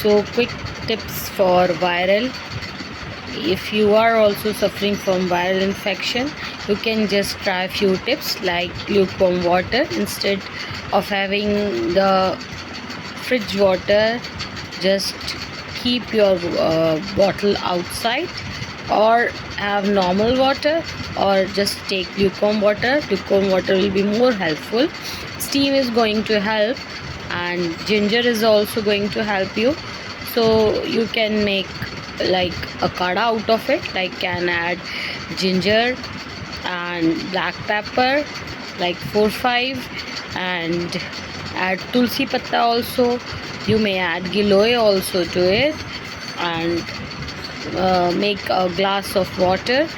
So quick tips for viral. If you are also suffering from viral infection, you can just try a few tips like lukewarm water instead of having the fridge water. Just keep your bottle outside, or have normal water, or just take lukewarm water. Lukewarm water will be more helpful. Steam is going to help, and ginger is also going to help you. So you can make like a kada out of it, like can add ginger and black pepper like 4-5, and add tulsi patta also. You may add giloy also to it, and make a glass of water.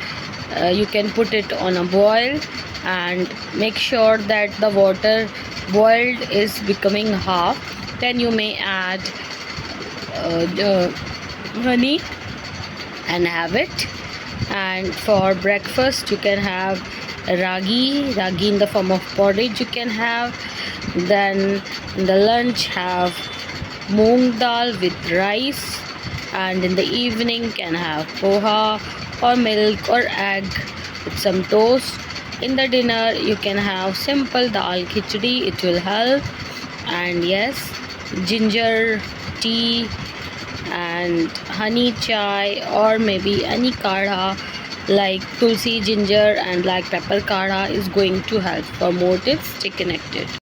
You can put it on a boil, and make sure that the water boiled is becoming half. Then you may add the honey and have it. And for breakfast you can have ragi in the form of porridge you can have. Then in the lunch have moong dal with rice, and in the evening can have poha or milk or egg with some toast. In the dinner you can have simple dal khichdi, it will help. And yes, ginger tea and honey chai, or maybe any kadha like tulsi, ginger and black pepper kadha is going to help. For more tips, stay connected.